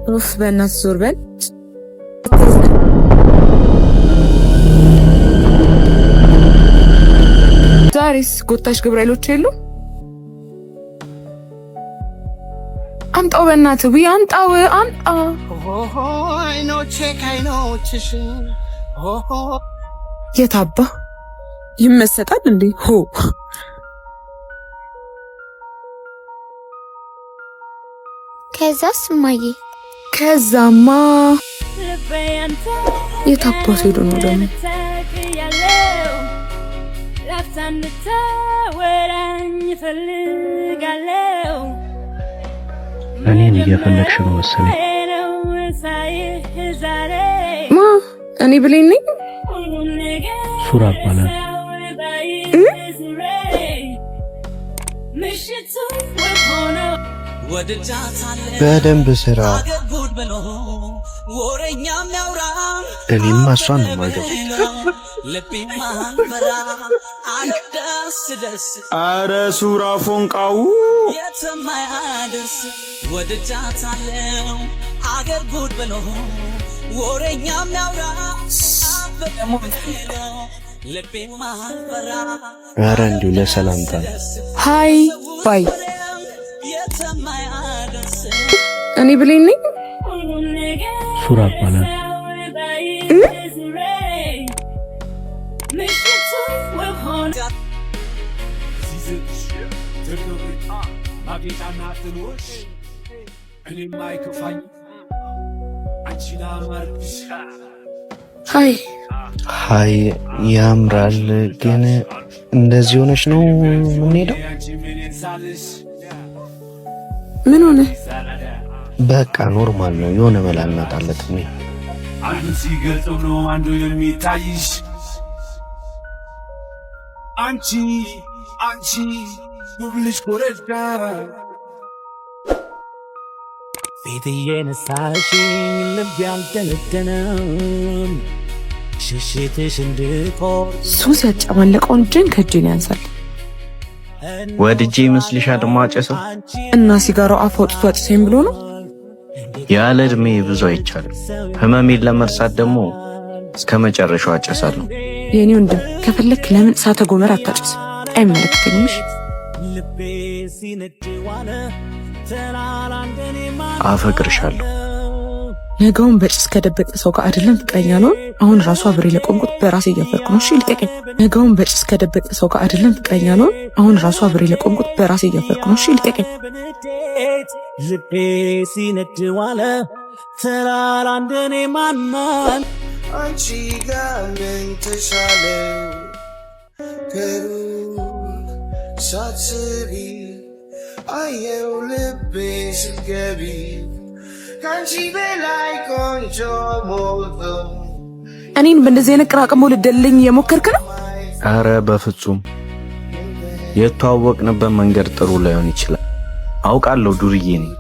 ኡፍ በእናትህ ዞር በል። ዛሬስ ጎታች ገብርኤሎች የሉ? አምጣው በእናትህ ወይ አምጣው አምጣ። የታባ ይመሰጣል እንዴ? ሆ ከዛስ ማዬ? ከዛማ የታባቱ ሄዶ ነው ደግሞ? እኔን እየፈለግሽ ነው መሰለኝ። ማ እኔ ብሌን ነኝ? ሱራ እባላለሁ። በደንብ ስራ። እኔም እሷን ነው የማገባው። አረ ሱራ ፎንቃው አረ እንዲሁ ለሰላምታ ሃይ ባይ። እኔ ብሌን ነኝ? ሱራ እባላለሁ። ሃይ ሃይ። ያምራል ግን እንደዚህ ሆነሽ ነው የምንሄደው? ምን ሆነ? በቃ ኖርማል ነው። የሆነ መላ እናጣለት ነው። አንዱ ሲገልጸው ነው አንዱ የሚታይሽ። አንቺ ውብልሽ ኮረዳ ፊት የነሳሽኝ ልብ ያልደነደነም ሽሽትሽ እንድቆር ሱስ ያጨማለቀውን እጅን ከእጅን ያንሳል። ወድጄ ይመስልሻል ማጨሰው? እና ሲጋራው አፍ አውጥቶ አጭሰኝ ብሎ ነው? ያለ እድሜ ብዙ አይቻልም። ህመሜን ለመርሳት ደግሞ እስከ መጨረሻው አጨሳለሁ። የኔ ወንድም ከፈለክ ለምን እሳተ ጎመራ አታጭስ? አይመለከተኝም። አፈቅርሻለሁ። ነገውን በጭስ ከደበቀ ሰው ጋር አይደለም ፍቅረኛ ነው። አሁን ራሱ አብሬ ለቆምኩት በራሴ እያፈርኩ ነው። እሺ ልቀቀኝ። ነገውን በጭስ ከደበቀ ሰው ጋር አይደለም ፍቅረኛ ነው። አሁን ራሱ አብሬ ለቆምኩት በራሴ እያፈርኩ ነው። እሺ ልቀቀኝ። ልቤ ሲነድ ዋለ ተራራ እንደኔ ማናል አንቺ ጋር ምን ተሻለ ከሩቅ ሳትስቢ አየው ልቤ ስትገቢ ካንቺ በላይ ቆንጆ ሞልቶ እኔን በእንደዚህ አይነት ቅራቅሞ ልደልኝ የሞከርክ ነው? አረ በፍጹም። የተዋወቅንበት መንገድ ጥሩ ላይሆን ይችላል አውቃለሁ፣ ዱርዬ ነኝ።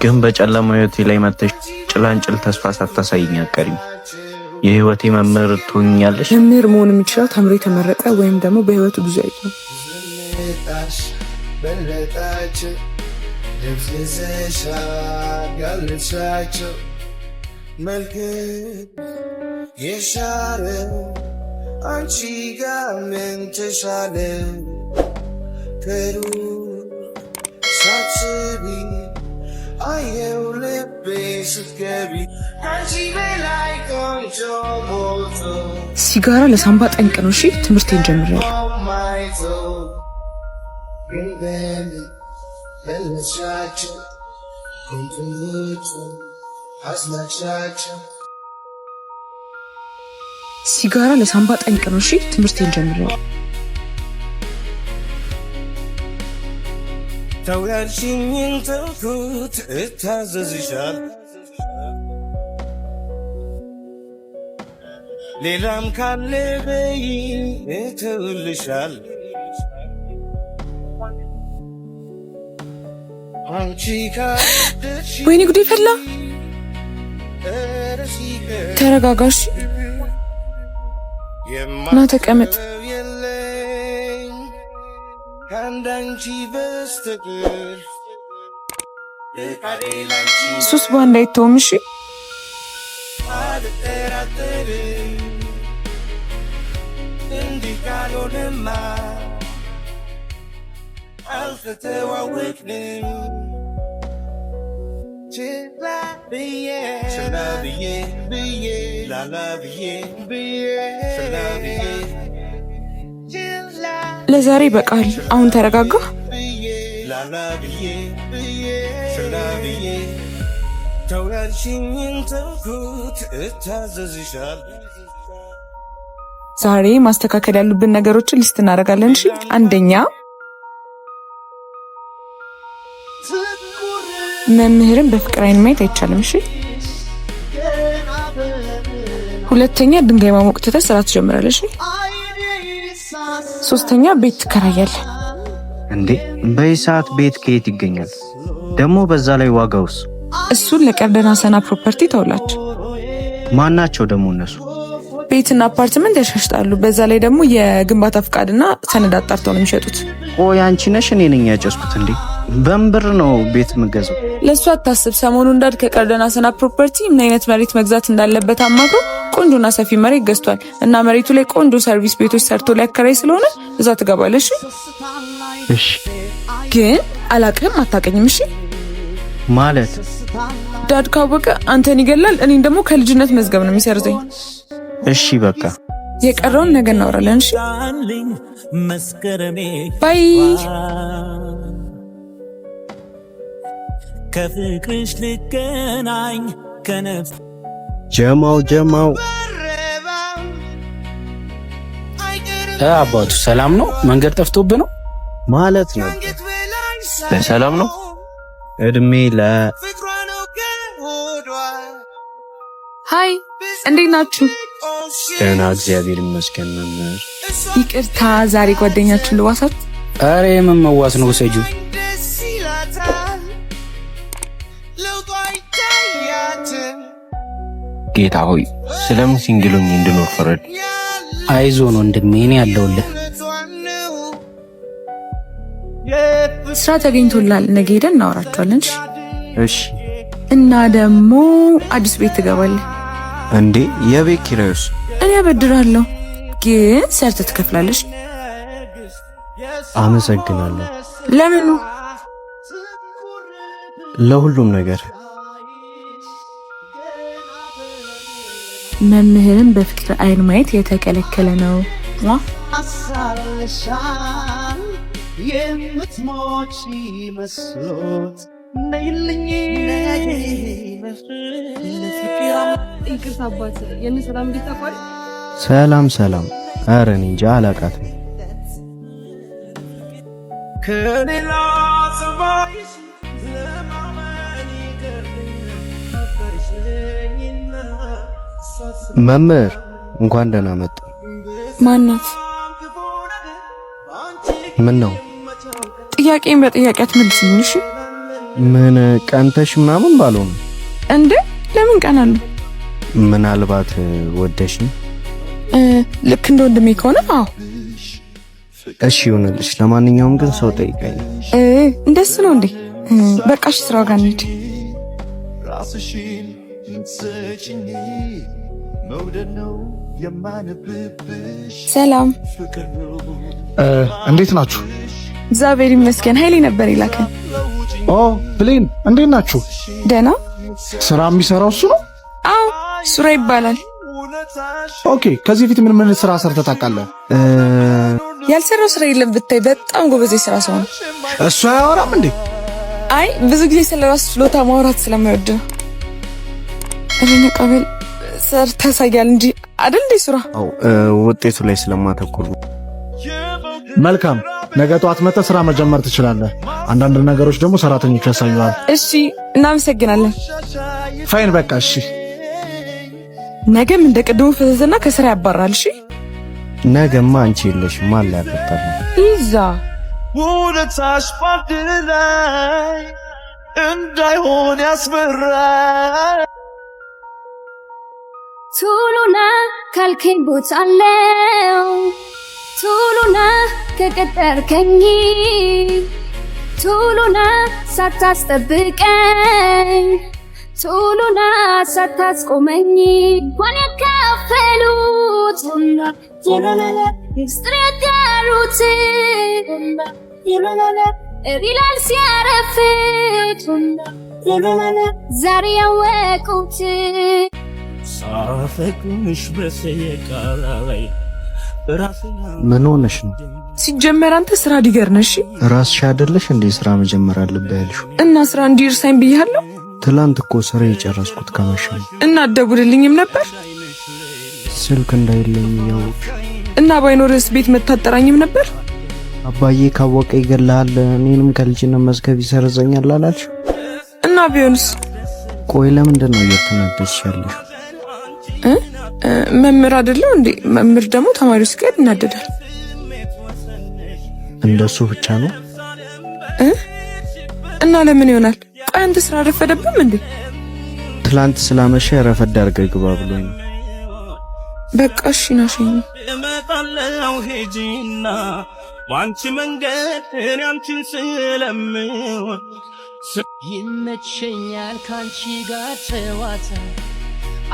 ግን በጨለማ ህይወቴ ላይ መተሽ ጭላንጭል ተስፋ ሳታሳይኝ አትቀሪም። የህይወቴ መምህር ትሆኛለሽ። መምህር መሆን የሚችለው ተምሮ የተመረቀ ወይም ደግሞ በህይወቱ ብዙ አይቶ በለጣቸው ልብስሽ ያልሻቸው መልክ የሻረ አንቺ ጋር ምን ተሻለ ከሩቅ ሳትስቢ አየው ልቤ ስትገቢ አንቺ በላይ ቆንጆ ሞልቶ ሲጋራ ለሳምባ ጠንቅ ነው። እሺ ትምህርቴን ጀምሬያለሁ። ሲጋራ ለሳምባ ጠንቅ ነው። እሺ ትምህርቴን ጀምሬያለሁ። ተውያልሽኝን ተውኩት እታዘዝሻል ሌላም ካለ በይ እተውልሻል አንቺ ካደሽ ወይኔ ጉዴ ፈላ። ተረጋጋሽ ና ተቀመጥ። ከአንዳንቺ በስተቀር ሱስ በአንድ አይተውም። እሺ ለዛሬ በቃል። አሁን ተረጋጋ። ዛሬ ማስተካከል ያሉብን ነገሮችን ሊስት እናደርጋለን። እሺ አንደኛ መምህርን በፍቅር አይን ማየት አይቻልም። እሺ ሁለተኛ ድንጋይ ማሞቅ ትተህ ስራ ትጀምራለሽ። ሶስተኛ ቤት ትከራያለህ። እንዴ በይሳት ቤት ከየት ይገኛል? ደግሞ በዛ ላይ ዋጋውስ? እሱን ለቀርደና ሰና ፕሮፐርቲ ተውላችሁ። ማናቸው ደግሞ እነሱ? ቤትና አፓርትመንት ያሻሽጣሉ። በዛ ላይ ደግሞ የግንባታ ፍቃድና ሰነድ አጣርተው ነው የሚሸጡት። ቆይ አንቺ ነሽ እኔ ነኝ ያጨስኩት እንዴ? በንብር ነው ቤት የምገዛው። ለሱ አታስብ። ሰሞኑን እንዳድ ከቀርደና ሰና ፕሮፐርቲ ምን አይነት መሬት መግዛት እንዳለበት አማክሮ ቆንጆና ሰፊ መሬት ገዝቷል እና መሬቱ ላይ ቆንጆ ሰርቪስ ቤቶች ሰርቶ ሊያከራይ ስለሆነ እዛ ትገባለሽ። እሺ ግን አላቅህም፣ አታቀኝም። እሺ ማለት ዳድ ካወቀ አንተን ይገላል፣ እኔን ደግሞ ከልጅነት መዝገብ ነው የሚሰርዘኝ። እሺ በቃ የቀረውን ነገ እናወራለን። እሺ ባይ። ከፍቅርሽ ልገናኝ ከነፍስ ጀማው አባቱ ሰላም ነው? መንገድ ጠፍቶብህ ነው ማለት ነው? በሰላም ነው? እድሜ ሃይ እንዴት ናችሁ? ደህና እግዚአብሔር ይመስገን። መምህር ይቅርታ ዛሬ ጓደኛችን ልዋሳት። አረ የምን መዋስ ነው? ሰጁ ጌታ ሆይ ስለምን ሲንግሉኝ እንድኖር ፈረድ። አይዞን ወንድሜ እኔ ያለሁልህ። ስራ ተገኝቶላል። ነገ ሄደን እናወራቸዋለን። እሺ እና ደግሞ አዲስ ቤት ትገባለህ እንዴ? የቤት ኪራዩስ? እኔ አበድራለሁ፣ ግን ሰርተህ ትከፍላለሽ። አመሰግናለሁ። ለምኑ? ለሁሉም ነገር። መምህርን በፍቅር አይን ማየት የተከለከለ ነው። የምትሞች መስሎት ነይልኝ። ሰላም። ኧረ እኔ እንጃ አላውቃትም። ከሌላ ሰማይ ለማመን መምህር እንኳን ደህና መጡ። ማናት? ምን ነው? ጥያቄን በጥያቄ አትመልስኝ። እሺ ምን ቀንተሽ ምናምን ባልሆነ እንዴ? ለምን ቀናለሁ? ምናልባት ወደሽኝ? ልክ እንደ ወንድሜ ከሆነ አዎ። እሺ ይሁንልሽ። ለማንኛውም ግን ሰው ጠይቀኝ። እንደሱ ነው እንዴ? በቃሽ፣ ስራው ጋር እንሂድ። ሰላም፣ እንዴት ናችሁ? እግዚአብሔር ይመስገን። ኃይሌ ነበር ይላከን። ኦ ብሌን፣ እንዴት ናችሁ? ደህና። ስራ የሚሰራው እሱ ነው? አዎ ሱራ ይባላል። ኦኬ። ከዚህ ፊት ምን ስራ ሰርተህ ታውቃለህ? ያልሰራው ስራ የለም ብታይ። በጣም ጎበዝ የስራ ሰው ነው። እሱ አያወራም እንዴ? አይ ብዙ ጊዜ ስለራሱ ችሎታ ማውራት ስለማይወድ ነው። እኔ ቀበል ሰርተህ ታሳያል እንጂ አይደል እንዴ ሱራ? አው ውጤቱ ላይ ስለማተኩር። መልካም። ነገ ጠዋት መጥተህ ስራ መጀመር ትችላለህ። አንዳንድ ነገሮች ደግሞ ሰራተኞች ያሳዩሃል። እሺ፣ እናመሰግናለን። ፋይን፣ በቃ እሺ። ነገም እንደ ቅድሙ ፈዘዘና ከስራ ያባራል። እሺ ነገማ አንቺ የለሽም ማለ ያፈጣል ይዛ ውለታሽ ባንድ ላይ እንዳይሆን ያስፈራል። ቱሉና ካልከኝ ቦታ አለው ቱሉና ከቀጠርከኝ ቶሎና ሳታስጠብቀኝ ቶሎና ሳታስቆመኝ እንኳን ያካፈሉት ስትሬት ያሩት ሪላል ሲያረፍድ ዛሬ ያወቁት ሳፈቅሽ በሰየቃላ ላይ ምን ሆነሽ ነው? ሲጀመር አንተ ስራ ዲገር ነሽ። ራስሽ አይደለሽ እንዴ ስራ መጀመር አለብህ ያልሽው? እና ስራ እንዲርሳኝ ብያለሁ። ትላንት እኮ ስራ የጨረስኩት ከመሸ ነው። እና አትደውልልኝም ነበር? ስልክ እንዳይለኝ ያውቅ እና ባይኖርስ ቤት መታጠራኝም ነበር? አባዬ ካወቀ ይገላል፣ እኔንም ከልጅነት መዝገብ ይሰርዘኛል አላልሽ? እና ቢሆንስ? ቆይ ለምንድን ነው እየተናደድሽ ያለሽ? መምህር አይደለም እንዴ? መምህር ደግሞ ተማሪዎች ጋር ይናደዳል። እንደሱ ብቻ ነው? እና ለምን ይሆናል? ቆይ አንተ ስራ ረፈደብም እንዴ? ትላንት ስላመሸ ረፈድ አድርገህ ግባ ብሎኝ ነው። በቃ እሺ ናሽኝ እመጣለሁ ሄጂና ዋንቺ መንገድ እኔ አንቺን ስለምወድ ይመቸኛል ካንቺ ጋር ጨዋታ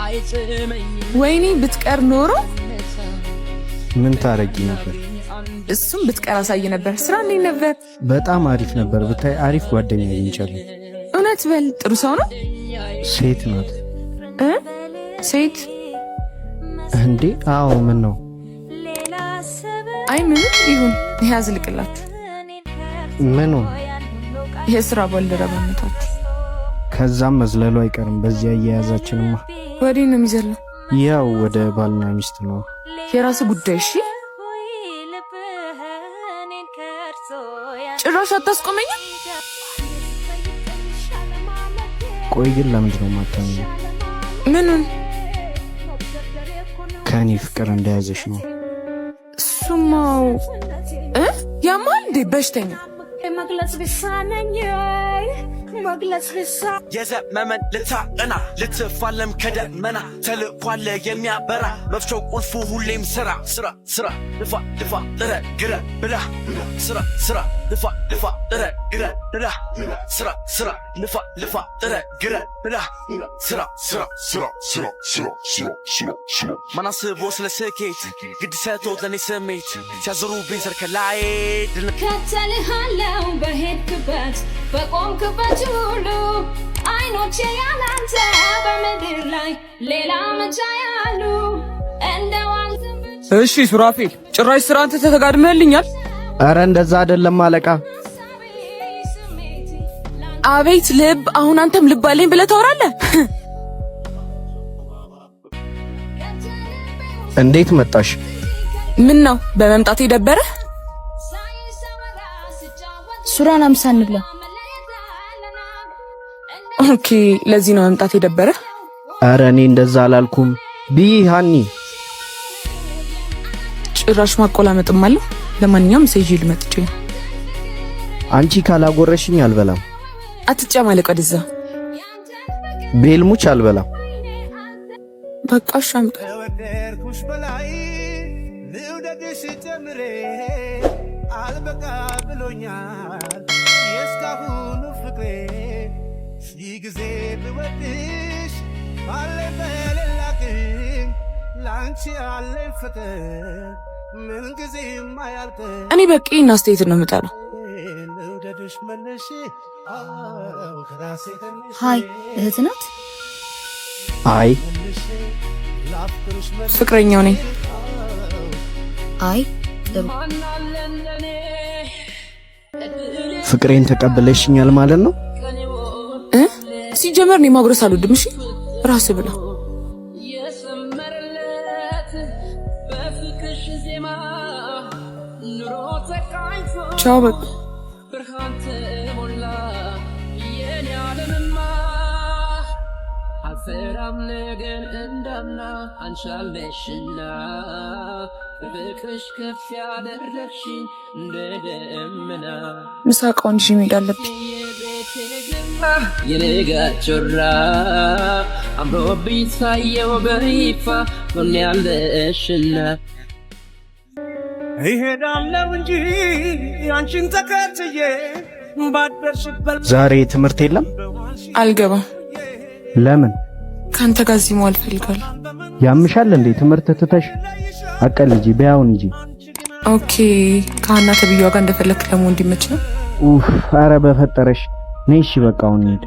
አይጥመኝም። ወይኔ ብትቀር ኖሮ ምን ታረጊ ነበር? እሱም ብትቀር አሳይ ነበር። ስራ እንዴት ነበር? በጣም አሪፍ ነበር። ብታይ አሪፍ ጓደኛ አግኝቻለሁ። እውነት በል። ጥሩ ሰው ነው? ሴት ናት። ሴት እንዴ? አዎ። ምን ነው? አይ ምንም ይሁን። ያዝልቅላችሁ። ምኑ? የስራ ባልደረባነታችሁ። ከዛም መዝለሉ አይቀርም። በዚያ አያያዛችንማ ወዴት ነው የሚዘለው? ያው ወደ ባልና ሚስት ነው። የራስ ጉዳይ። እሺ ጭራሽ አታስቆመኝም? ቆይ ግን ለምንድን ነው የማታምኚው? ምኑን? ከኔ ፍቅር እንደያዘሽ ነው። እሱማው ያማል እንዴ? በሽተኛ መግለጽ ቢሳነኝ መግለጽ ቢሳ የዘመመን ልታቀና ልትፋለም ከደመና ተልኳለ የሚያበራ መፍቻው ቁልፉ ሁሌም ስራ ስራ ስራ ልፋ ልፋ ጥረ ግረ ብላ ስራ ስራ ልፋ ልፋ ጥረ ግረ ብላ ስራ ስራ ልፋ ልፋ ጥረ ግረ ብላ ስራ ስራ ስራ ስራ ስራ ስራ ስራ ማናስቦ ስለ ስኬት ግድ ሰጥቶት ለኔ ስሜት ሲያዞሩብኝ ሰርከላይ ከተልሃለው በሄድክበት በቆምክበት ሁሉ አይኖቼ ያላንተ በምድር ላይ ሌላ መቻ ያሉ እንደዋልት። እሺ ሱራፌል፣ ጭራሽ ስራ አንተ ተጋድመህልኛል። አረ እንደዛ አይደለም አለቃ። አቤት ልብ! አሁን አንተም ልብ አለኝ ብለህ ታወራለህ። እንዴት መጣሽ? ምን ነው በመምጣት የደበረ? ሱራን አምሳ እንብላ። ኦኬ፣ ለዚህ ነው መምጣት የደበረ? አረ እኔ እንደዛ አላልኩም። ቢሃኒ ጭራሽ ማቆላመጥም አለ። ለማንኛውም ሴጂ ልመጥቼ። አንቺ ካላጎረሽኝ አልበላም። አትጨማለቅ ወደዛ። ቤልሙች አልበላም። በቃ ሻምጣ። ከወደድኩሽ በላይ ልውደድሽ ጀምሬ አልበቃ ብሎኛል የእስካሁኑ ፍቅሬ ሺህ ጊዜ ብወድሽ ባለኝ በሌላክኝ ላንቺ ያለኝ ፍቅር ምን ጊዜም አያልቅም። እኔ በቂ አስተያየት ነው የምጠላው። ልውደድሽ መልሼ ከራሴ ተነሽ። ሃይ እህት ናት? አይ ፍቅረኛው ነኝ። አይ ጥሩ። ፍቅሬን ተቀበለሽኛል ማለት ነው? ሲጀመር እኔ ማጉረስ አልወድም። እሺ ራስ ብላ። ቻው በቃ። አልፈራም ነገን እንዳምና አንሻለሽና ፍቅርሽ ከፍ ያደረግሽኝ እንደ ደመና ምሳቃውን ይዤ መሄድ አለብኝ። የነጋ ጮራ አምሮብኝ ሳየው በይፋ ሆን ያለሽና ይሄዳለው እንጂ አንቺን ተከትዬ ዛሬ ትምህርት የለም? አልገባም። ለምን? ካንተ ጋር እዚህ መዋል እፈልጋለሁ። ያምሻል እንዴ? ትምህርት ትተሽ አቀልጂ በያውን እንጂ። ኦኬ ከሀና ተብዬዋ ጋር እንደፈለክ ለመሆን እንዲመች ነው። ኡፍ አረ በፈጠረሽ ነይ። እሺ በቃ አሁን እንሂድ።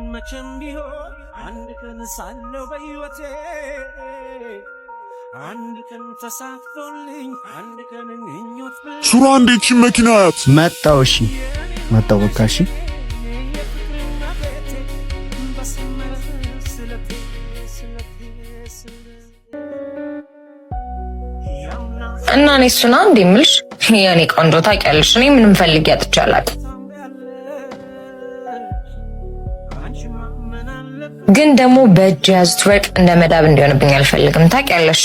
ሱራ እንዴት መኪና ያት መጣው። እሺ መጣው በቃ እሺ። እና እኔ እሱና እንዴ የምልሽ የኔ ቆንጆ ታውቂያለሽ፣ እኔ ምንም ፈልጌ አጥቻለሁ። ግን ደግሞ በእጅ ያዙት ወርቅ እንደ መዳብ እንዲሆንብኝ አልፈልግም። ታውቂያለሽ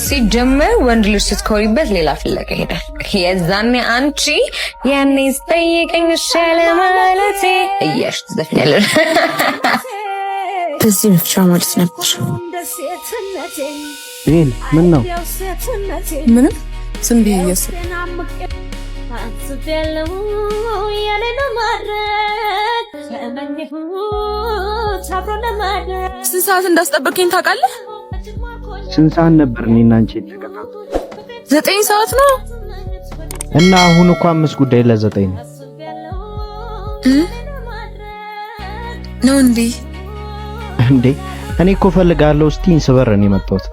ሲጀመር ወንድ ልጅ ስትኮሪበት ሌላ ፍለጋ ይሄዳል። የዛኔ አንቺ ያኔ ስጠይቀኝ ሻለ ማለቴ እያልሽ ትዘፍኛለሽ። በዚህ ብቻ ማለት ነበር። ቤል ምን ነው? ምንም ዝም ብዬ እያሰብኩ ስንት ሰዓት እንዳስጠበቀኝ ታውቃለህ? ስንት ሰዓት ነበር እኔና አንቺ የተቀጣጣው? 9 ሰዓት ነው። እና አሁን እኮ 5 ጉዳይ ለ9 ነው ነው እንዴ? እንዴ እኔ እኮ ፈልጋለሁ እስቲን ስበር ነው የመጣሁት።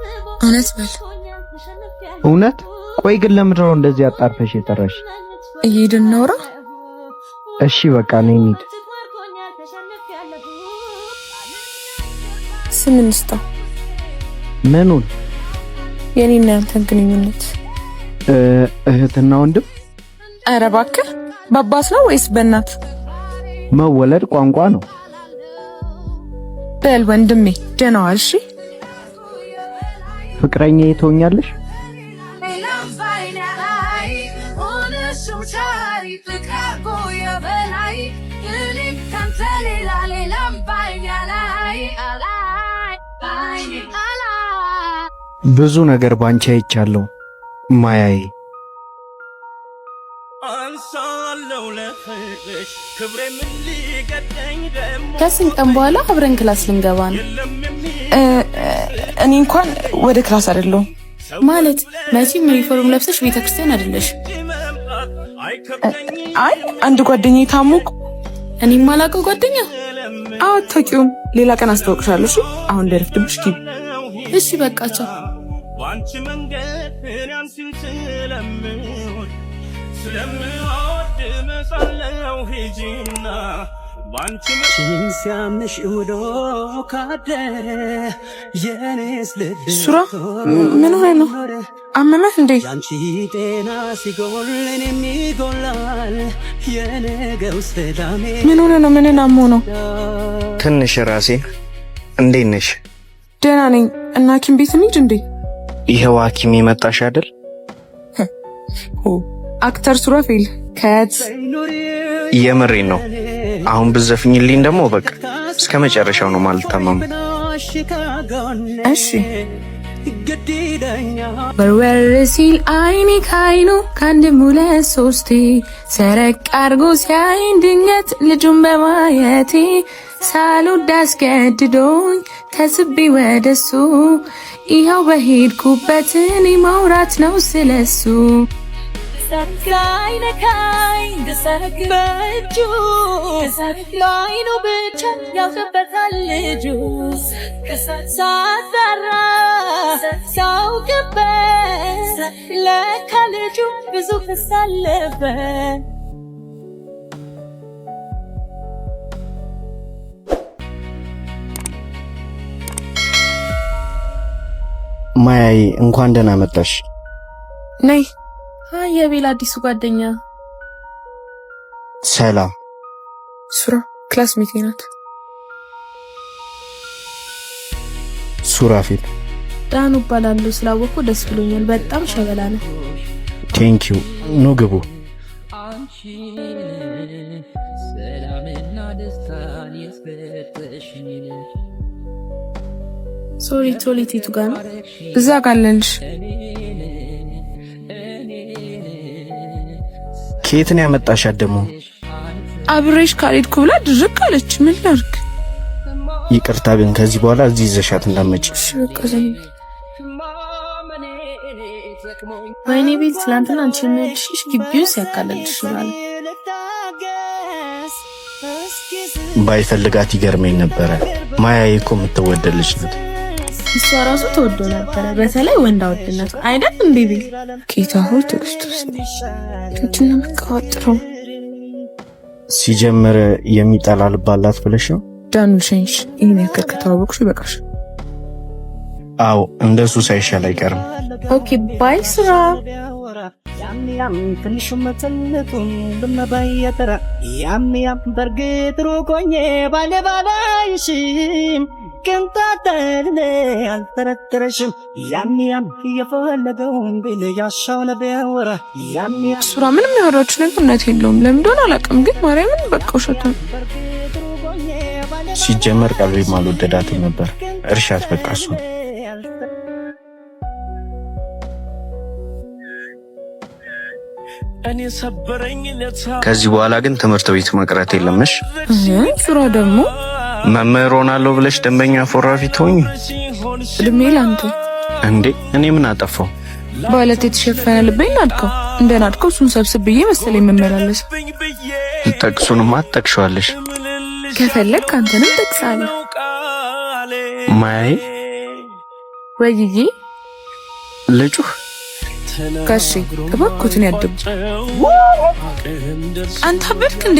እውነት በል። እውነት? ቆይ ግን ለምንድን ነው እንደዚህ አጣርፈሽ የጠራሽ? እየሄድን እናውራ። እሺ በቃ ነይ እንሂድ። ስም እንስጠው። ምኑን? የኔና ያንተን ግንኙነት። እህትና ወንድም? ኧረ እባክህ በአባት ነው ወይስ በእናት? መወለድ ቋንቋ ነው። በል ወንድሜ ደህና ዋል። እሺ ፍቅረኛ ትሆኛለሽ? ብዙ ነገር ባንቺ አይቻለሁ ማያዬ። ከስንት ቀን በኋላ አብረን ክላስ ልንገባ ነው። እኔ እንኳን ወደ ክላስ አይደለሁም። ማለት መቼም ዩኒፎርም ለብሰሽ ቤተክርስቲያን አይደለሽ? አይ አንድ ጓደኛዬ ታሙቅ። እኔም አላውቀው ጓደኛ? አዎ አታውቂውም። ሌላ ቀን አስተዋውቅሻለሁ። እሺ አሁን ደረፍትብሽ ኪብ። እሺ በቃቸው። ባንቺ መንገድ አንቺን ስለምወድ መሳለው ሂጂና ባንቺ ሲያምሽ ውሎ ካደረ የኔስ ልብ ሱራ ምን ሆነ ነው? አመመህ እንዴ? ያንቺ ጤና ሲጎል እኔም ይጎላል የነገው ሰላሜ። ምን ሆነ ነው? ምን ናሞ ነው? ትንሽ ራሴን። እንዴት ነሽ? ደህና ነኝ። እና ሐኪም ቤት እንሂድ እንዴ? ይሄው ሐኪም የመጣሽ አይደል? አክተር ሱራፌል ከት የምሬን ነው። አሁን ብዘፍኝልኝ ደግሞ በቃ እስከ መጨረሻው ነው ማልታመም። እሺ በርበር ሲል አይኔ ካይኑ ከአንድም ሁለት ሶስቴ ሰረቅ አርጎ ሲያይን ድንገት ልጁን በማየቴ ሳልወድ አስገድዶኝ ተስቤ ወደሱ ይኸው በሄድኩበት እኔ ማውራት ነው ስለሱ። ሳይነካኝ ደሳክ በእጁ ላይኑ ብቻ ያውቅበታል ልጁ ሳዛራ ሳውቅበት ለካ ልጁ ብዙ ክሳለበት። ማያዬ እንኳን ደህና መጣሽ። ነይ። አይ የቤል አዲሱ ጓደኛ። ሰላም። ሱራ ክላስሜቴ ናት። ሱራፌል። ዳኑ እባላለሁ። ስላወቅኩ ደስ ብሎኛል። በጣም ሸበላ ነው። ቴንኪው። ኑ ግቡ። ሰላምና ደስታን የሰጠሽኝ ሶሪ ቶሊቲቱ ጋር ነው። እዛ ጋር አለንሽ። ከየት ነው ያመጣሻት ደግሞ? አብሬሽ ካልሄድኩ ብላ ድርቅ አለች። ምን ላድርግ? ይቅርታ ግን ከዚህ በኋላ እዚህ ይዘሻት እንዳትመጪ። እሺ በቃ ዝም። ወይኔ ቤት ትላንትና አንቺ ነሽ ግቢው ሲያቃለልሽ ማለት ባይፈልጋት ይገርመኝ ነበረ። ማያዬ እኮ የምትወደድ ልጅ ናት። እሷ ራሱ ተወዶ ነበረ። በተለይ ወንዳ ወድነት አይደል እንዴ? ቤት ጌታ ሆይ ትዕግስቱስ እንትና መቃወጥረው ሲጀምር የሚጠላ ልብ አላት ብለሽ ነው? ዳኑ ሸንሽ ይሄን ያክል ከተዋወቅሽ ይበቃሽ። አዎ እንደሱ ሳይሻል አይቀርም። ኦኬ ባይ ስራ ያም ትንሹ መተልቱን ለመባየተራ ያም በርግጥ ሩቆኜ ባለባላይሽም ከንታተለ አልተረተረሽም ያም የፈለገውን ቢል ያሻው ለቢያወራ ያም ሱራ ምንም ያወራችሁ ነገር እውነት የለውም። ለምን እንደሆነ አላውቅም፣ ግን ማርያምን በቃ ውሸት ነው። ሲጀመር ቀልቤ አልወደዳትም ነበር። እርሻት በቃ እሱ ከዚህ በኋላ ግን ትምህርት ቤት መቅረት የለምሽ። ሱራ ደግሞ መምህር ሆናለሁ ብለሽ ደንበኛ ፎራፊ ትሆኚ እድሜ ላንተ እንዴ? እኔ ምን አጠፋው? በኋለት የተሸፈነ ልቤን ናድከው እንደናድከው እሱን ሰብስብዬ መሰለኝ የምመላለስ። ጠቅሱንማ አትጠቅሸዋለሽ። ከፈለግ አንተንም ጠቅሳለሁ። ማያዬ ወይዬ ልጩህ ጋሼ እባክዎትን ያድቡ። አንተ አበድክ እንዴ?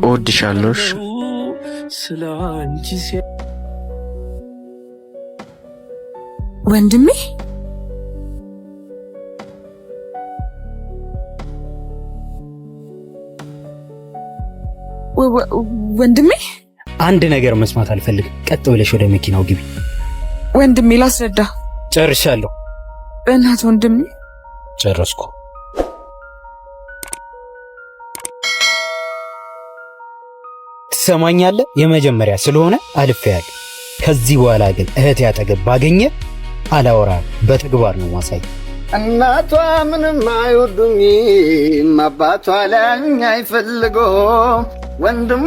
እወድሻለሁ። ወንድሜ ወንድሜ አንድ ነገር መስማት አልፈልግም። ቀጥ ብለሽ ወደ መኪናው ግቢ። ወንድሜ ላስረዳ። ጨርሻለሁ። በእናትህ ወንድሜ። ጨረስኩ። ትሰማኛለህ? የመጀመሪያ ስለሆነ አልፌያለሁ። ከዚህ በኋላ ግን እህቴ አጠገብ ባገኘ አላወራም፣ በተግባር ነው ማሳይ። እናቷ ምንም አይወዱኝም፣ አባቷ ላይኝ አይፈልጎም፣ ወንድሟ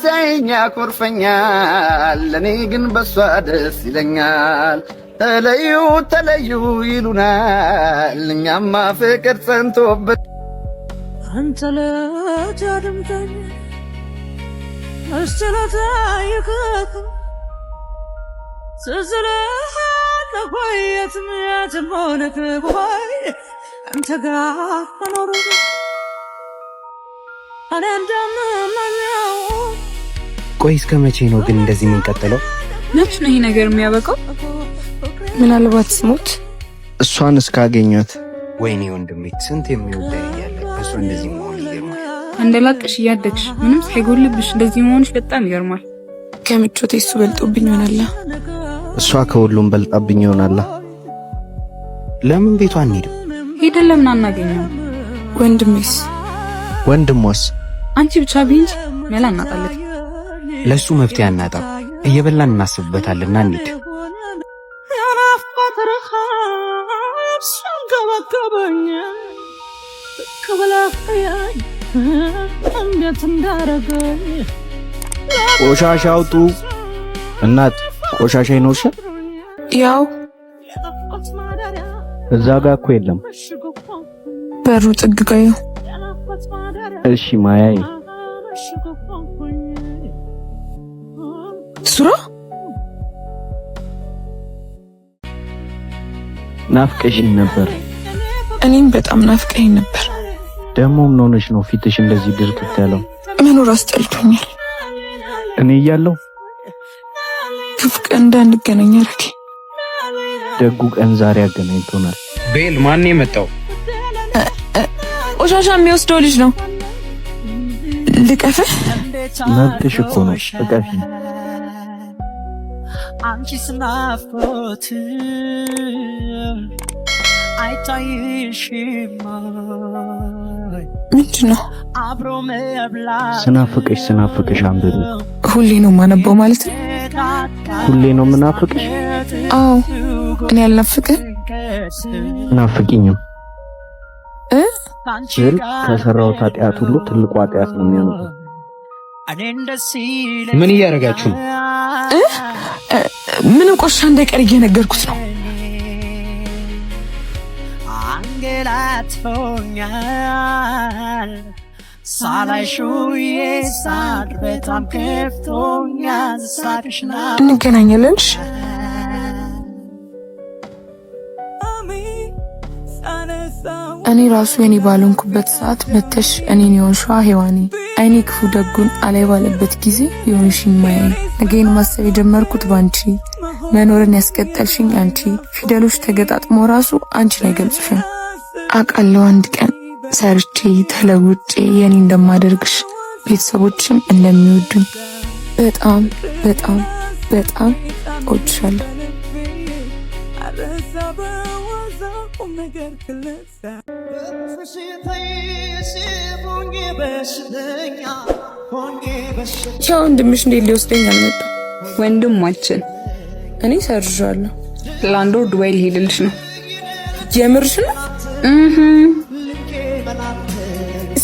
ሳይኛ ኮርፈኛል፣ ለኔ ግን በሷ ደስ ይለኛል። ተለዩ ተለዩ ይሉናል፣ እኛማ ፍቅር ጸንቶበት አንተ ለጃድምተኝ አስተላታ ይከክ ስዝለህ ለቆየት ምያትን ሆነክ ቆይ አንተ ጋር መኖሩ እኔ እንደምመኘው። ቆይ እስከ መቼ ነው ግን እንደዚህ የምንቀጥለው? መች ነው ይሄ ነገር የሚያበቃው? ምናልባት ስሞት እሷን እስካገኛት። ወይኔ ወንድሜ ስንት የሚወደኝ እያለ እሷ እንደዚህ መሆን ይገርማል። እንደላቅሽ እያደግሽ ምንም ሳይጎልብሽ እንደዚህ መሆንሽ በጣም ይገርማል። ከምቾቴ እሱ በልጦብኝ ይሆናል። እሷ ከሁሉም በልጣብኝ ይሆናል። ለምን ቤቷ አንሄድም? ሄደን ለምን አናገኘው? ወንድሜስ? ወንድሟስ? አንቺ ብቻ ቢንጂ መላ እናጣለን። ለሱ መፍትሄ አናጣም። እየበላን እናስብበታልና እንሂድ። ቆሻሻ አውጡ። እናት ቆሻሻ ይኖርሽ? ያው እዛ ጋር እኮ የለም። በሩ ጥግ ጋር ነው። እሺ ማያዬ። ሱራ ናፍቀሽኝ ነበር። እኔም በጣም ናፍቀኝ ነበር። ደግሞ ምን ሆነሽ ነው ፊትሽ እንደዚህ ድርቅት ያለው? መኖር አስጠልቶኛል። እኔ እያለሁ ክፉ ቀን እንዳንገናኝ አደረገ። ደጉ ቀን ዛሬ አገናኝቶናል። ቤል ማን የመጣው? ቆሻሻ የሚወስደው ልጅ ነው። ልቀፍህ? መብትሽ እኮ ነው። እቀፊ። አንቺ ስናፍቆት አይታይሽም? ምንድን ነው? አብሮ መብላት ስናፍቅሽ አንብብ። ሁሌ ነው የማነበው ማለት ነው? ሁሌ ነው የምናፍቅሽ? አዎ። እኔ ያልናፍቅህ? ናፍቂኝም ስል ከሰራሁት ኃጢአት ሁሉ ትልቁ ኃጢአት ነው የሚሆነው። ምን እያደረጋችሁ ነው? ምንም ቆሻ እንዳይቀር እየነገርኩት ነው። አንገላቶኛል ሳላሹዬ ሳድ በጣም ከፍቶኛል ሳድሽና እንገናኛለን። እኔ ራሱ የኔ ባልሆንኩበት ሰዓት መተሽ እኔን የሆንሽዋ ሔዋኔ አይኔ ክፉ ደጉን አላይ ባለበት ጊዜ የሆንሽኝ ማያይ ነገን ማሰብ የጀመርኩት ባንቺ መኖርን ያስቀጠልሽኝ አንቺ ፊደሎች ተገጣጥሞ ራሱ አንቺን አይገልጽሽም። አውቃለሁ አንድ ቀን ሰርቼ ተለውጬ የኔ እንደማደርግሽ ቤተሰቦችም እንደሚወዱኝ በጣም በጣም በጣም እወድሻለሁ። ቻው ወንድምሽ እንዴት ሊወስደኝ አልመጣም? ወንድማችን እኔ ሰርዣለሁ። ለአንድ ወር ዱባይ ሊሄድልሽ ነው። የምርሽ ነው?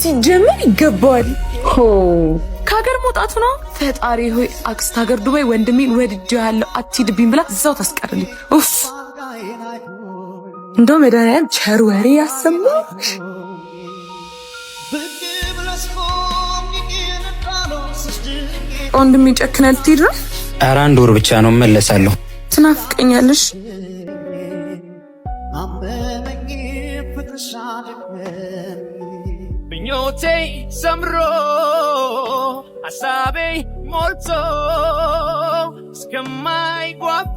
ሲጀምር ይገባዋል። ከሀገር መውጣቱ ነው። ፈጣሪ ሆይ አክስት ሀገር ዱባይ ወንድሜን ወድጄዋለሁ አትሂድብኝ ብላ እዛው ታስቀርልኝ። ኡፍ እንደው መድኃኒዓለም ቸር ወሬ ያሰማሽ። ወንድሜ ጨክነህ ልትሄድ ነው? ኧረ አንድ ወር ብቻ ነው እመለሳለሁ። ትናፍቀኛለሽ። ምኞቴ ሰምሮ ሐሳቤ ሞልቶ እስከማይጓጓው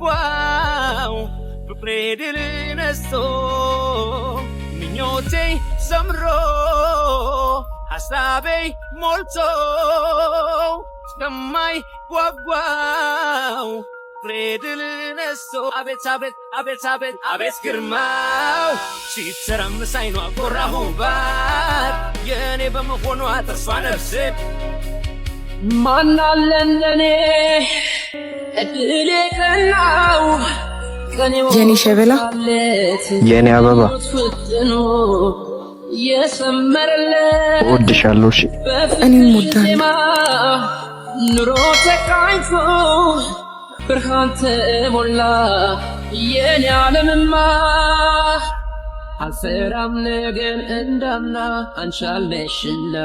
ፍቅሬ ድል ነስቶ ምኞቴ ሰምሮ ሐሳቤ ሞልቶ እስከማይጓጓው ፍቅሬ ድል ነስቶ አቤት አቤት አቤት አቤት አቤት ግርማው ሲተረምስ አይኗ ቆራሁባት የኔ በመሆኗ ተስፋ ነፍሴ ማናለ እንደኔ እድሌ ቀናው የኔ ሸበላ የኔ አበባ የሰመረለት እወድሻለሁ። እሺ እኔም እወዳለሁ። ኑሮ ተቃኝቶ ብርሃን ተሞላ የኔ ዓለምማ አልፈራም ነገን እንዳምና አንቻለሽና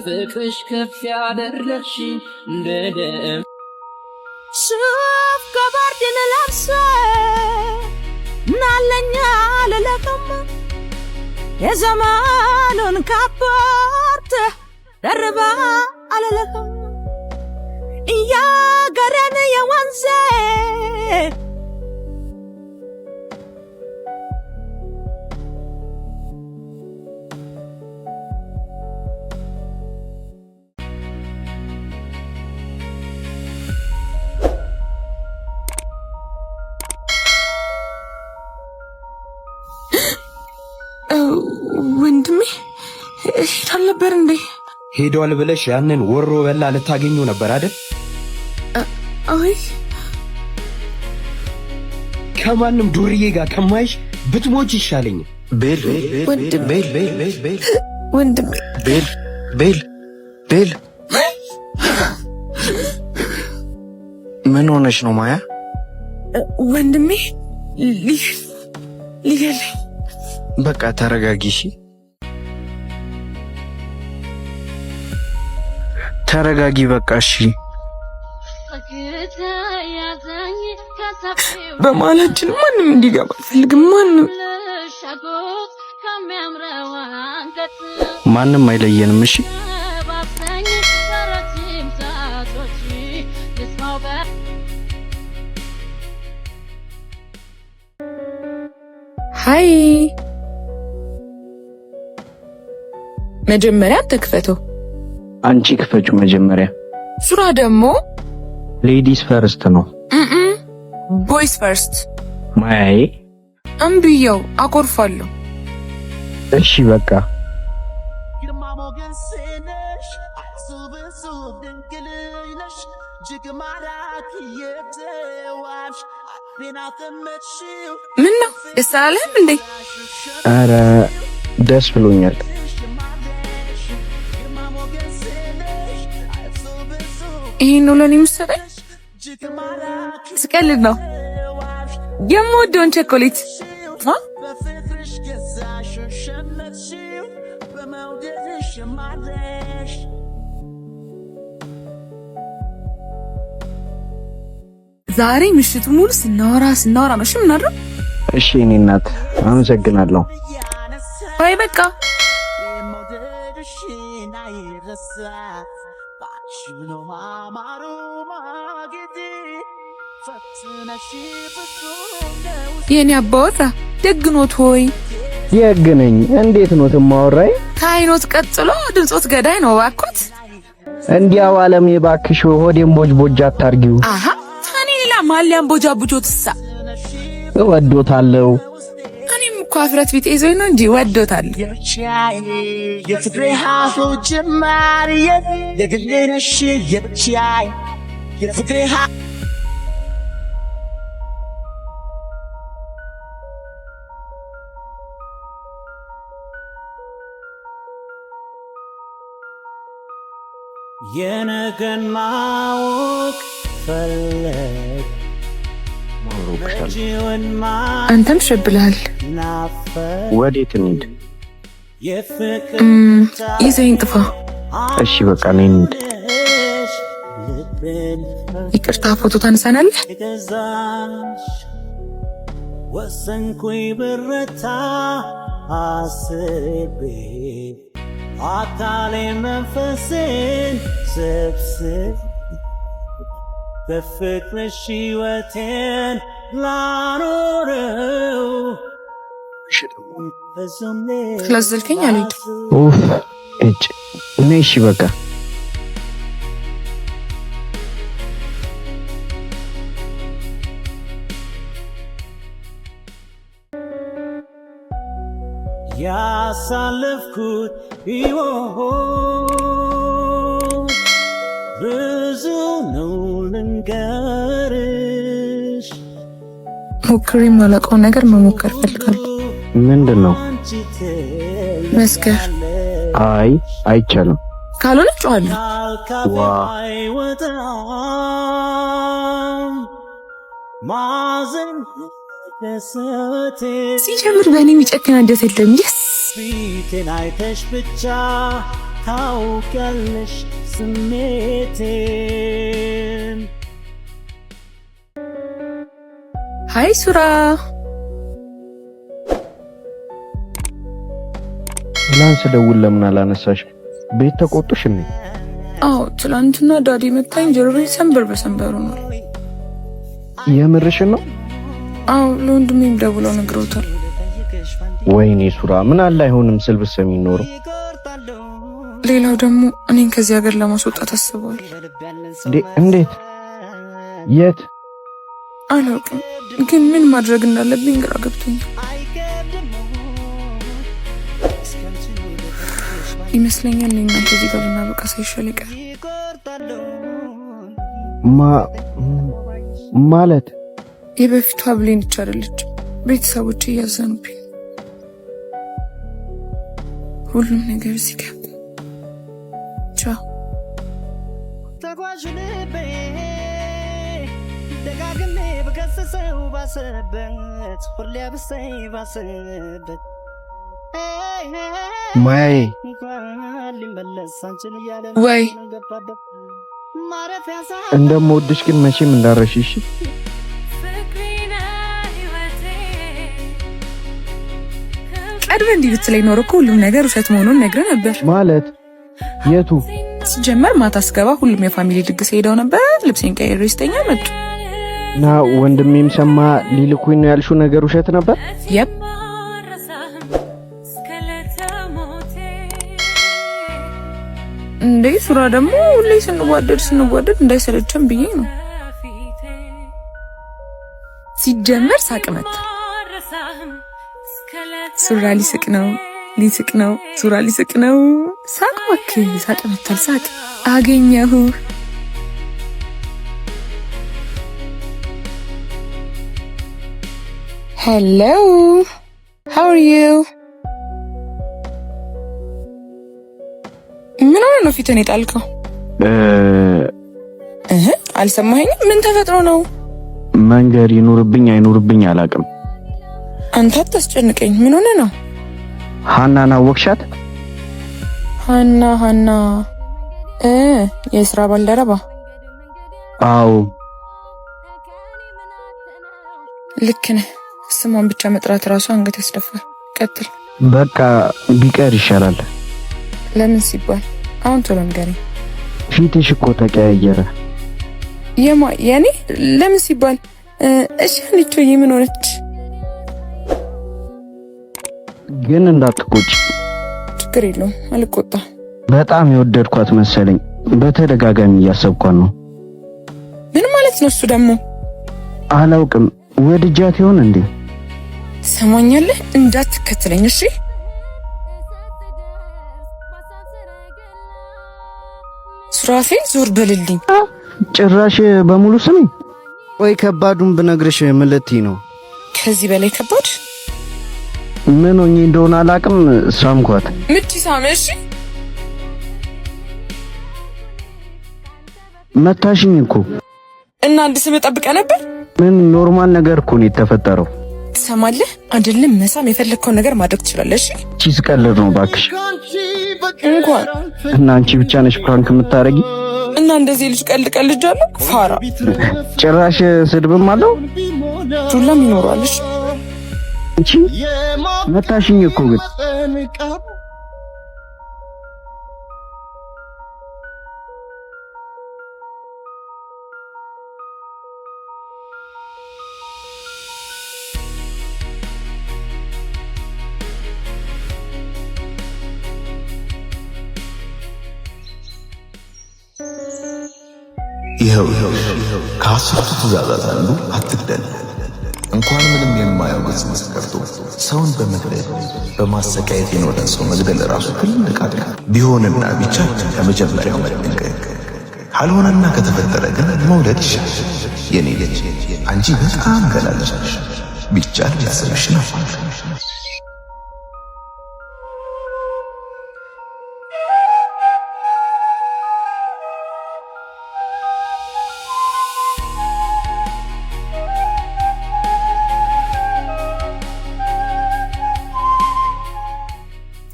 ፍቅርሽ ከፍ ያደረግሽ እንደ ደም ሱፍ ከበርድን ለብሰ ናለኛ ለለቀማ የዘመኑን ካፖርት ደርባ አለለቀማ እያገረን የወንዜ ወንድሜ ሄዷል ነበር እንዴ? ሄዷል ብለሽ ያንን ወሮ በላ ልታገኙ ነበር አይደል? አይ ከማንም ዱርዬ ጋር ከማይሽ ብትሞች ይሻለኝ። ቤል ወንድሜ ቤል ቤል ቤል ቤል ወንድሜ ቤል ቤል ቤል ምን ሆነሽ ነው ማያ? ወንድሜ ሊገለኝ። በቃ ተረጋጊ እሺ፣ ተረጋጊ በቃ እሺ። በመሀላችን ማንም እንዲገባ አልፈልግም። ማንም አይለየንም እሺ። ሃይ መጀመሪያ ተክፈተው። አንቺ ክፈቹ መጀመሪያ። ሱራ ደግሞ ሌዲስ ፈርስት ነው። ቦይስ ፈርስት። ማያዬ እምብየው አኮርፋለሁ። እሺ በቃ ምን ነው ደስ አላለህም እንዴ? ኧረ ደስ ብሎኛል። ይሄን ነው ለኔ የምትሰጠኝ? ስቀልድ ነው። የምወደውን ቸኮሌት ዛሬ ምሽቱ ሙሉ ስናወራ ነው። እሺ ምን አድርግ? እሺ እኔ እናት አመሰግናለሁ። አይ በቃ የኔ አባወራ ደግኖት ሆይ የግነኝ እንዴት ነው ተማወራይ? ከአይኖት ቀጥሎ ድምጾት ገዳይ ነው ባኮት። እንዲያው ዓለም የባክሽ ሆዴን ቦጅ አታርጊው። አሃ ታኔ ሌላ ማሊያን ቦጃቡጆትሳ ወዶታለው። እኔም እኮ አፍረት ቢጤ ይዞኝ ነው እንጂ ወዶታል። የፍቅሬ ሀሁ ጅማሬ የግሌነሽ የብቻዬ የፍቅሬ የነገን ማወቅ ፈለግ አንተም ሸብልሃል። ወዴት እንሂድ? ይዘኝ ጥፋ። እሺ በቃ ነኝ እንሂድ። ይቅርታ ፎቶ ታነሳናለህ? ወሰንኩኝ ብረታ አስቤ አካሌ መንፈሴን ሰብስቤ በፍቅርሽ ሕይወቴን ላኖረው ስላዘልከኝ አልሄድ። ኡፍ እጭ ነይ። እሺ በቃ ያሳለፍኩት ብዙ ነው ልንገርሽ። ሞክሬ የማላውቀውን ነገር መሞከር ፈልጋለሁ። ምንድን ነው? መስከር። አይ አይቻልም። ካልሆነ ጨዋለሁ። ዋ ማዘን ሲጀምር በእኔ የሚጨክን አንጀት የለም። የስ ፊቴን አይተሽ ብቻ ታውቂያለሽ ስሜቴን። ሃይ ሱራ፣ ትናንት ስደውል ለምን አላነሳሽ? ቤት ተቆጡሽ እንዴ? አዎ ትናንትና ዳዲ መታኝ። ጀርባዬ ሰንበር በሰንበሩ ነው። የምርሽን ነው? አዎ ለወንድሜም ደውለው ነግረውታል። ወይኔ ሱራ ምን አለ አይሆንም ስል ብትሰሚ ኖሮ። ሌላው ደግሞ እኔን ከዚህ ሀገር ለማስወጣት አስበዋል። እንዴት? የት? አላውቅም፣ ግን ምን ማድረግ እንዳለብኝ ግራ ገብቶኛል። ይመስለኛል እኔና ከዚህ ጋር ብናበቃ ሳይሻል ይቀር። ማለት የበፊቷ ብሌን ብቻ አይደለች። ቤተሰቦች እያዘኑብኝ፣ ሁሉም ነገር እዚህ ጋር ቻው። ተጓዥ ልቤ ደጋግሜ በከሰሰው ባሰበት ሁሌ ብሰይ ባሰበት ማያዬ ወይ እንደምወድሽ ግን መቼም እንዳረሽሽ። ቀድመህ እንዲህ ብትለኝ ኖሮ እኮ ሁሉም ነገር ውሸት መሆኑን ነግረህ ነበር። ማለት የቱ? ሲጀመር ማታ ስገባ ሁሉም የፋሚሊ ድግስ ሄደው ነበር። ልብሴን ቀይሬ ስተኛ መጡ እና ወንድሜም ሰማ ሊልኩኝ ነው ያልሽው ነገር ውሸት ነበር? የፕ እንዴ ሱራ ደግሞ ሁሌ ስንዋደድ እንዳይሰለቸን ብዬ ነው። ሲጀመር ሳቅ መጣ። ሱራ ሊስቅ ነው። ሱራ ሊስቅ ነው። ሳቅ እባክህ፣ ሳቅ መጣል። ሳቅ አገኘሁ። ሄሎ how are you? ነው ፊትን የጣልከው? አልሰማኸኝም? ምን ተፈጥሮ ነው? መንገድ ይኑርብኝ አይኑርብኝ አላውቅም። አንተ አታስጨንቀኝ። ምን ሆነ ነው? ሀናን አወቅሻት? ሀና የስራ ባልደረባ? አዎ ልክ ነህ። ስሟን ብቻ መጥራት ራሱ አንገት ያስደፋል። ቀጥል። በቃ ቢቀር ይሻላል። ለምን ሲባል? አሁን ቶሎ ንገረኝ። ፊትሽ እኮ ተቀያየረ። የኔ? ለምን ሲባል? እሺ አንቺ ምን ሆነች? ግን እንዳትቆጭ። ችግር የለውም አልቆጣም። በጣም የወደድኳት መሰለኝ። በተደጋጋሚ እያሰብኳት ነው። ምን ማለት ነው እሱ ደግሞ? አላውቅም። ወድጃት ይሆን እንዴ? ሰማኛለህ? እንዳትከተለኝ እሺ? ሱራፌል ዞር በልልኝ። ጭራሽ በሙሉ ስሜ? ወይ ከባዱን ብነግርሽ ምን ልትይ ነው? ከዚህ በላይ ከባድ? ምን ሆኜ እንደሆነ አላውቅም። ሳምኳት። ምቺ ሳመሽ? መታሽኝ እኮ። እና አንድ ስም ጠብቀህ ነበር? ምን ኖርማል ነገር እኮ ነው የተፈጠረው። ትሰማለህ? አይደለም መሳም የፈለግከውን ነገር ማድረግ ትችላለህ። እሺ ቺስ ቀልድ ነው ባክሽ። እንኳን እና አንቺ ብቻ ነሽ ፕራንክ የምታረጊ? እና እንደዚህ ልጅ ቀልድ አለ? ፋራ ጭራሽ ስድብም አለው። ዱላም ይኖረዋል። እሺ አንቺ መታሽኝ እኮ ግን ይኸው ከአስርቱ ትእዛዛት አንዱ አትግደል። እንኳን ምንም የማያውቅ ጽንስ ቀርቶ ሰውን በመግደል በማሰቃየት የኖረን ሰው መግደል ራሱ ትልቅ አደጋ ቢሆንና ቢቻል ከመጀመሪያው መጠንቀቅ፣ ካልሆነና ከተፈጠረ ግን መውለድ ይሻል። የኔ ልጅ አንቺ በጣም ገላለሽ፣ ቢቻል ያሰብሽ ነው።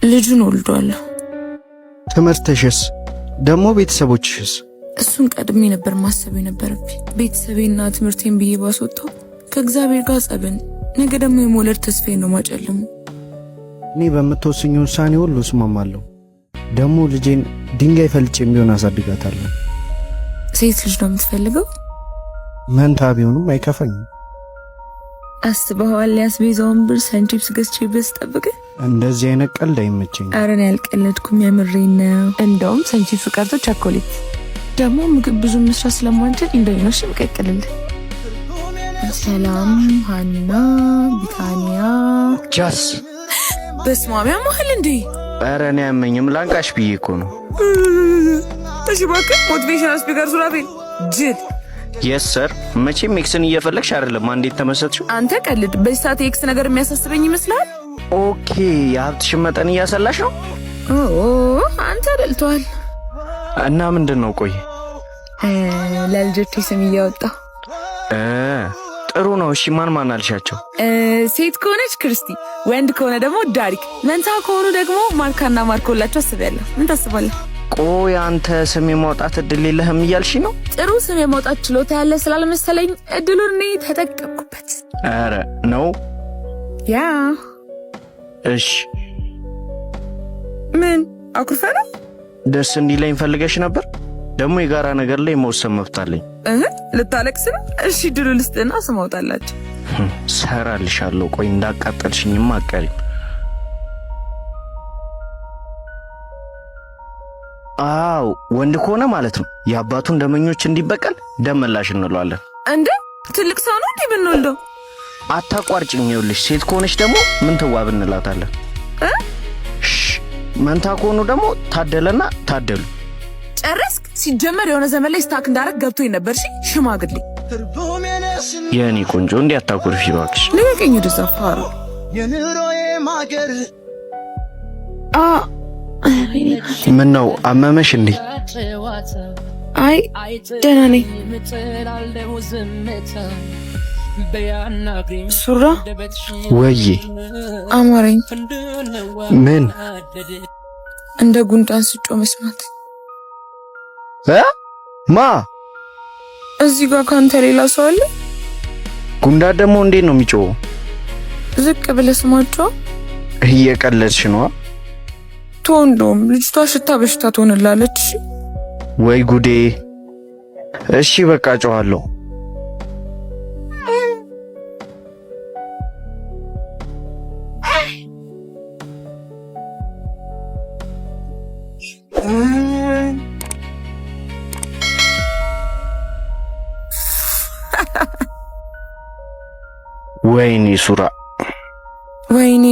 ልጁን ወልዷለሁ። ትምህርትሽስ ደግሞ ቤተሰቦችሽስ? እሱን ቀድሜ ነበር ማሰብ የነበረብኝ። ቤተሰቤና ትምህርቴን ብዬ ባስወጣው ከእግዚአብሔር ጋር ጸብን፣ ነገ ደግሞ የመውለድ ተስፋዬን ነው ማጨልሙ። እኔ በምትወስኝ ውሳኔ ሁሉ እስማማለሁ። ደግሞ ልጄን ድንጋይ ፈልጬም ቢሆን አሳድጋታለሁ። ሴት ልጅ ነው የምትፈልገው? መንታ ቢሆንም አይከፋኝም። አስበኸዋል? ያስቤዛውን ብር ሰንቺፕስ ገዝቼበት ስጠብቅህ እንደዚህ አይነት ቀልድ አይመቸኝም። ኧረ እኔ ያልቀለድኩም፣ የምሬን ነው። እንደውም ሰንቺፕስ ቀርቶ ቸኮሌት። ደግሞ ምግብ ብዙ መስራት ስለማንችል እንደሚመሽ ምቀቅልልህ። ሰላም ሀና፣ ቢታንያ፣ ጃስ በስማሚያ መሀል እንዴ? ኧረ እኔ አያመኝም፣ ላንቃሽ ብዬ እኮ ነው። እሺ እባክህ ሞቲቬሽናል ስፒከር ሱራፌል ጅል። የስ ሰር። መቼም ኤክስን እየፈለግሽ አይደለም። እንዴት ተመሰጥሽው? አንተ ቀልድ። በዚህ ሰዓት ኤክስ ነገር የሚያሳስበኝ ይመስላል? ኦኬ፣ የሀብትሽን መጠን እያሰላሽ ነው? አንተ ደልቷል። እና ምንድን ነው? ቆይ ለልጆቼ ስም እያወጣሁ። ጥሩ ነው። እሺ ማን አልሻቸው? ሴት ከሆነች ክርስቲ፣ ወንድ ከሆነ ደግሞ ዳሪክ፣ መንታ ከሆኑ ደግሞ ማርካና ማርኮላቸው አስቤያለሁ። ምን ታስባለህ? ቆይ አንተ ስም የማውጣት እድል የለህም እያልሽ ነው? ጥሩ ስም የማውጣት ችሎታ ያለ ስላልመሰለኝ እድሉን እኔ ተጠቀምኩበት። ኧረ ነው? ያ እሺ። ምን አኩርፈ ነው? ደስ እንዲለኝ ፈልገሽ ነበር? ደግሞ የጋራ ነገር ላይ መወሰን መብት አለኝ። ልታለቅስ ነው? እሺ እድሉ ልስጥና ስም አውጣላችሁ። ሰራልሻለሁ። ቆይ እንዳቃጠልሽኝም አቀሪ። አው ወንድ ከሆነ ማለት ነው የአባቱን ደመኞች እንዲበቀል ደመላሽ እንለዋለን። እንዴ ትልቅ ሰው ነው እንዴ ብንወልደው? አታቋርጭኝ። ይኸውልሽ ሴት ከሆነች ደግሞ ምን ትዋብ እንላታለን። መንታ ከሆኑ ደግሞ ታደለና ታደሉ። ጨረስክ? ሲጀመር የሆነ ዘመን ላይ ስታክ እንዳረግ ገብቶኝ ነበር። እሺ ሽማግሌ የኔ ቆንጆ እንዲያታኩርፊ እባክሽ። ልቀቀኝ። ወደ ዛፋሩ ምን ነው አመመሽ እንዴ? አይ ደህና ነኝ። ሱራ ወይ አማረኝ። ምን እንደ ጉንዳን ስጮ መስማት። ማ እዚህ ጋር ካንተ ሌላ ሰው አለ? ጉንዳን ደግሞ እንዴት ነው የሚጮኸው? ዝቅ ብለህ ስማቸው። እየቀለድሽ ነው? እንደውም ልጅቷ ሽታ በሽታ ትሆንላለች። ወይ ጉዴ። እሺ በቃ ጮሃለሁ። ወይኔ ሱራ፣ ወይኔ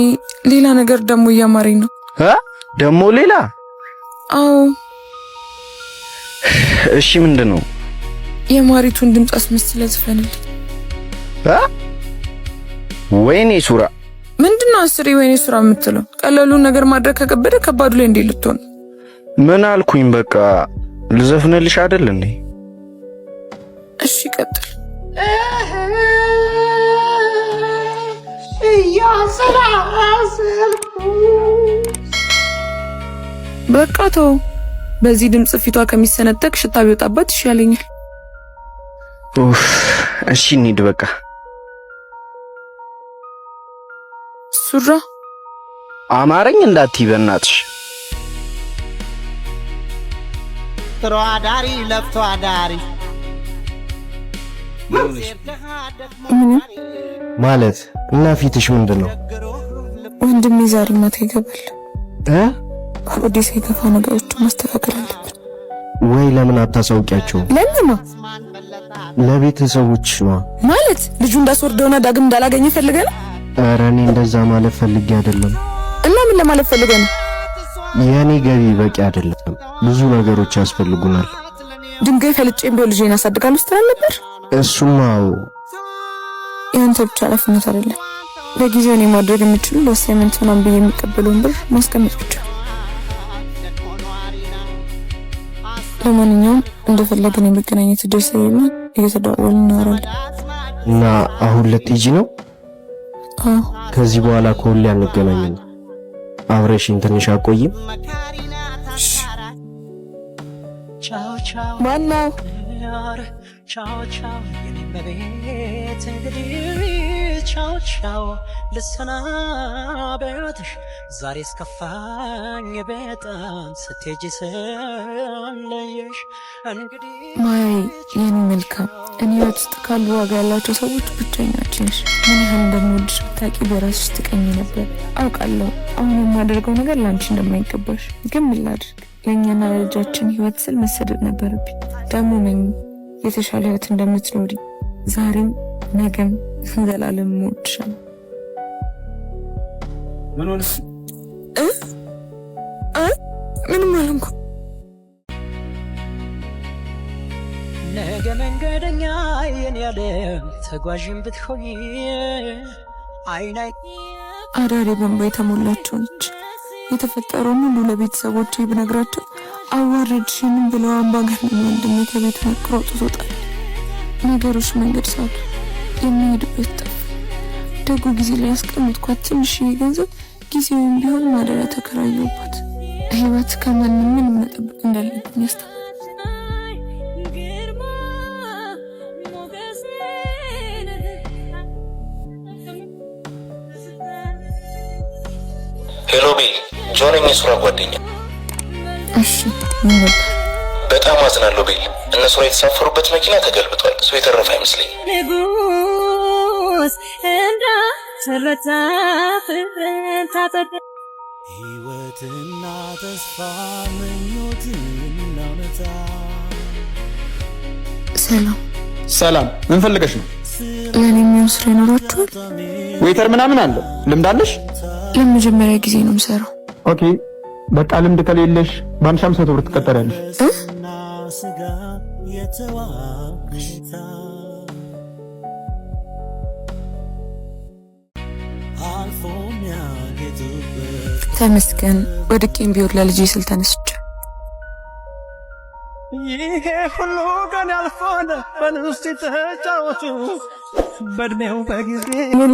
ሌላ ነገር ደግሞ እያማረኝ ነው። ደግሞ ሌላ? አዎ። እሺ ምንድነው? የማሪቱን ድምጽ አስመስለህ ዝፈንልኝ። ወይኔ ሱራ። ምንድነው አስሬ ወይኔ ሱራ የምትለው? ቀላሉን ነገር ማድረግ ከከበደ ከባዱ ላይ እንዴት ልትሆን? ምን አልኩኝ? በቃ ልዘፍንልሽ አይደል እንዴ? እሺ ቀጥል። በቃ ተው። በዚህ ድምጽ ፊቷ ከሚሰነጠቅ ሽታ ቢወጣባት ይሻለኛል። እሺ እንሂድ በቃ። ሱራ አማረኝ እንዳትይ በእናትሽ። ጥሩ አዳሪ ለፍቶ አዳሪ ማለት እና ፊትሽ ምንድነው? ወንድሜ ዛሬ ማታ ይገባል። ወደ ሳይከፋ ነገሮችን ማስተካከል አለብን። ወይ ለምን አታሳውቂያቸው? ለምን? ለቤተሰቦች ነው ማለት ልጁ እንዳስወርደውና ዳግም እንዳላገኘ ፈልገህ ነው? ኧረ እኔ እንደዛ ማለት ፈልጌ አይደለም። እና ምን ለማለት ፈልገህ ነው? የኔ ገቢ በቂ አይደለም፣ ብዙ ነገሮች ያስፈልጉናል። ድንጋይ ፈልጬም ቢሆን ልጄን አሳድጋለሁ ስትል ነበር። እሱማ ያንተ ብቻ ኃላፊነት አይደለም። በጊዜው እኔ ማድረግ የምችለው ለአሳይመንት ምናምን ብዬ የሚቀበለውን ብር ማስቀመጥ ብቻ። ለማንኛውም እንደፈለግን የመገናኘት እድል ስለሌለ እየተደዋወልን እናወራለን። እና አሁን ልትሄጂ ነው? አዎ። ከዚህ በኋላ ከሁሌ አንገናኝም። አብረሽኝ ትንሽ አቆይም? ማነው? ቻው ቻው የኔ መቤት እንግዲህ ቻው ቻው ልሰናበትሽ ዛሬ እስከፋኝ በጣም ስትሄጂ ስለየሽ እንግዲህ ማይ የኔ መልካም እኔ ህይወት ውስጥ ካሉ ዋጋ ያላቸው ሰዎች ብቸኛችን ነሽ። ምን ያህል እንደምወድሽ ብታውቂ በራስሽ ትቀኝ ነበር። አውቃለሁ አሁን የማደርገው ነገር ላንቺ እንደማይገባሽ፣ ግን ምን ላድርግ? ለእኛና ለልጃችን ህይወት ስል መሰደድ ነበረብኝ። ደግሞ ነኝ የተሻለ ህይወት እንደምትኖሪ ዛሬም ነገም ዘላለም እወድሻለሁ። ምን ሆነ? ምንም አልሆንኩም። ነገ መንገደኛ የኔ ያለም ተጓዥም ብትሆኚ አይናይ አዳሬ በእንባ የተሞላቸው ነች። የተፈጠረውን ሁሉ ለቤተሰቦቼ ብነግራቸው አዋረድሽንም ብለው አምባገነን ወንድሜ ከቤት ነቅሮ አውጥቶታል። ነገሮች መንገድ ሳቱ፣ የሚሄድበት ጠፋ። ደጉ ጊዜ ላይ ያስቀምጥኳት ትንሽዬ ገንዘብ ጊዜውም ቢሆን ማደሪያ ተከራየሁባት። ህይወት ከማንም ምንም መጠበቅ እንዳለብኝ ያስተማረኝ። ሄሎ ቤል፣ ጆን የሱራ ጓደኛ። እሺ ምን ነበር? በጣም አዝናለሁ ቤል፣ እነሱ ላይ የተሳፈሩበት መኪና ተገልብጧል። ሰው የተረፈ አይመስለኝም። ንጉስ እንዳ ተረታ ፍቅርን ታጠቅ ህይወትና ተስፋ ምኞትና እውነታ። ሰላም ሰላም፣ ምን ፈልገሽ ነው? ለኔ የሚሆን ስራ ይኖራችኋል? ዌይተር ምናምን አለ? ልምድ አለሽ? ለመጀመሪያ ጊዜ ነው የምሰራው። ኦኬ በቃ ልምድ ከሌለሽ በ1500 ብር ትቀጠሪያለሽ። ተመስገን ወድቄም ቢሆን ለልጄ ስል ተነስቼ ይሄ ሁሉ ቀን ያልፎነ በንስቲ ተጫወቱ በእድሜው በጊዜ ምን